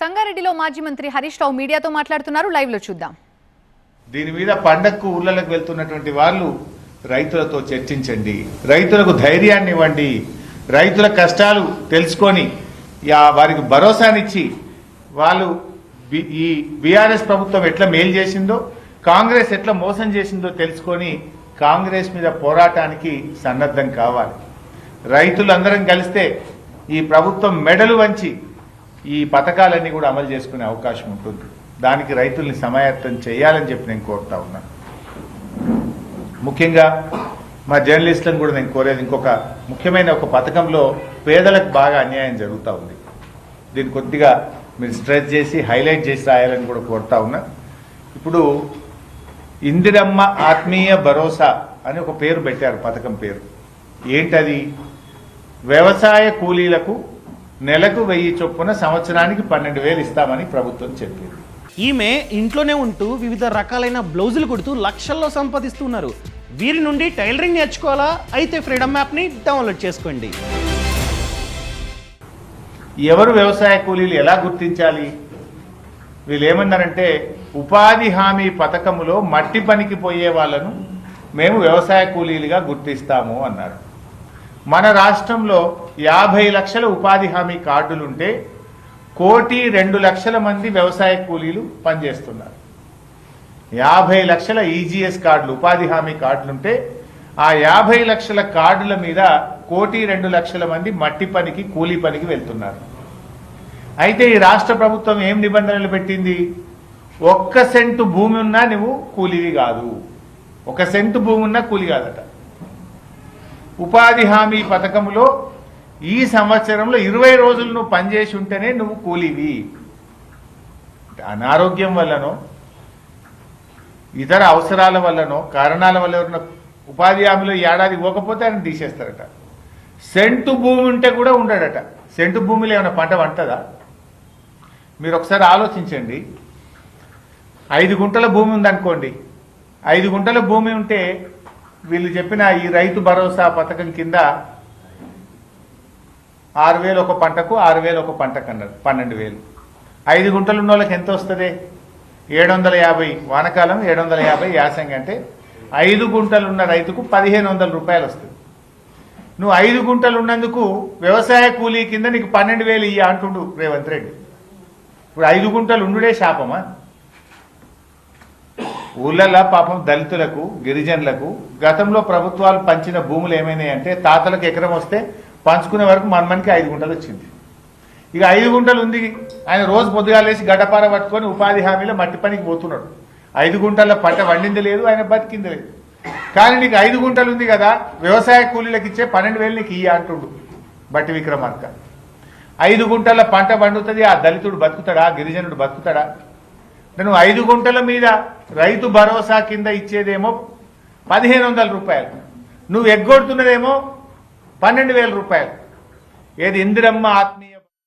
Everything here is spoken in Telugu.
సంగారెడ్డిలో మాజీ మంత్రి హరీష్ రావు మీడియాతో మాట్లాడుతున్నారు. లైవ్ లో చూద్దాం. దీని మీద పండగకు ఊళ్ళలకు వెళ్తున్నటువంటి వాళ్ళు రైతులతో చర్చించండి, రైతులకు ధైర్యాన్ని ఇవ్వండి, రైతుల కష్టాలు తెలుసుకొని వారికి భరోసానిచ్చి వాళ్ళు ఈ బీఆర్ఎస్ ప్రభుత్వం ఎట్లా మేలు చేసిందో, కాంగ్రెస్ ఎట్లా మోసం చేసిందో తెలుసుకొని కాంగ్రెస్ మీద పోరాటానికి సన్నద్ధం కావాలి. రైతులందరం కలిస్తే ఈ ప్రభుత్వం మెడలు వంచి ఈ పథకాలన్నీ కూడా అమలు చేసుకునే అవకాశం ఉంటుంది. దానికి రైతుల్ని సమాయత్తం చేయాలని చెప్పి నేను కోరుతా ఉన్నాను. ముఖ్యంగా మా జర్నలిస్టులను కూడా నేను కోరేది, ఇంకొక ముఖ్యమైన ఒక పథకంలో పేదలకు బాగా అన్యాయం జరుగుతూ ఉంది. దీన్ని కొద్దిగా మీరు స్ట్రెస్ చేసి హైలైట్ చేసి రాయాలని కూడా కోరుతా ఉన్నా. ఇప్పుడు ఇందిరమ్మ ఆత్మీయ భరోసా అని ఒక పేరు పెట్టారు, పథకం పేరు. ఏంటది? వ్యవసాయ కూలీలకు నెలకు 1000 చొప్పున సంవత్సరానికి 12,000 ఇస్తామని ప్రభుత్వం చెప్పింది. ఈమె ఇంట్లోనే ఉంటూ వివిధ రకాలైన బ్లౌజులు కుడుతూ లక్షల్లో సంపాదిస్తున్నారు. వీరి నుండి టైలరింగ్ నేర్చుకోవాలా? అయితే ఫ్రీడమ్ యాప్ని డౌన్లోడ్ చేసుకోండి. ఎవరు వ్యవసాయ కూలీలు ఎలా గుర్తించాలి? వీళ్ళు ఏమన్నారంటే, ఉపాధి హామీ పథకములో మట్టి పనికి పోయే వాళ్ళను మేము వ్యవసాయ కూలీలుగా గుర్తిస్తాము అన్నారు. మన రాష్ట్రంలో 50 లక్షల ఉపాధి హామీ కార్డులుంటే 1,02,00,000 మంది వ్యవసాయ కూలీలు పనిచేస్తున్నారు. 50 లక్షల ఈజీఎస్ కార్డులు, ఉపాధి హామీ కార్డులుంటే ఆ 50 లక్షల కార్డుల మీద 1,02,00,000 మంది మట్టి పనికి, కూలీ పనికి వెళ్తున్నారు. అయితే ఈ రాష్ట్ర ప్రభుత్వం ఏం నిబంధనలు పెట్టింది? 1 సెంటు భూమి ఉన్నా నువ్వు కూలీవి కాదు. 1 సెంటు భూమి ఉన్నా కూలీ కాదట. ఉపాధి హామీ పథకంలో ఈ సంవత్సరంలో 20 రోజులు నువ్వు పనిచేసి ఉంటేనే నువ్వు కూలీవి. అనారోగ్యం వల్లనో ఇతర అవసరాల వల్లనో కారణాల వల్ల ఉపాధి హామీలో ఏడాది పోకపోతే ఆయన తీసేస్తారట. సెంటు భూమి ఉంటే కూడా ఉండడట. సెంటు భూమిలో ఏమైనా పంట పంటదా? మీరు ఒకసారి ఆలోచించండి. 5 గుంటల భూమి ఉందనుకోండి. 5 గుంటల భూమి ఉంటే వీళ్ళు చెప్పిన ఈ రైతు భరోసా పథకం కింద 6,000 ఒక పంటకు, 6,000 ఒక పంటకు అన్నారు. 12,000. 5 గుంటలు ఉన్న వాళ్ళకి ఎంత వస్తుంది? 750. వానకాలం 750, యాసంగి అంటే 5 గుంటలు ఉన్న రైతుకు 1,500 రూపాయలు వస్తుంది. నువ్వు 5 గుంటలు ఉన్నందుకు వ్యవసాయ కూలీ కింద నీకు 12,000 ఇయ్య అంటుండు రేవంత్ రెడ్డి. ఇప్పుడు 5 గుంటలు ఉండుడే శాపమా? ఊళ్ళల్లో పాపం దళితులకు, గిరిజనులకు గతంలో ప్రభుత్వాలు పంచిన భూములు ఏమైనాయంటే, తాతలకు ఎకరం వస్తే పంచుకునే వరకు మనకి 5 గుంటలు వచ్చింది. ఇక 5 గుంటలు ఉంది, ఆయన రోజు పొద్దుగాలేసి గడ్డపార పట్టుకొని ఉపాధి హామీలో మట్టి పనికి పోతున్నాడు. 5 గుంటల పంట వండింది లేదు, ఆయన బతికింది లేదు. కానీ నీకు 5 గుంటలు ఉంది కదా, వ్యవసాయ కూలీలకు ఇచ్చే 12,000 నీకు ఇయ్య అంటుండు బట్టి విక్రమార్క. 5 గుంటల పంట పండుతుంది, ఆ దళితుడు బతుకుతాడా? గిరిజనుడు బతుకుతాడా? నువ్వు 5 గుంటల మీద రైతు భరోసా కింద ఇచ్చేదేమో 1,500 రూపాయలు, నువ్వు ఎగ్గొడుతున్నదేమో 12,000 రూపాయలు. ఏది ఇందిరమ్మ ఆత్మీయ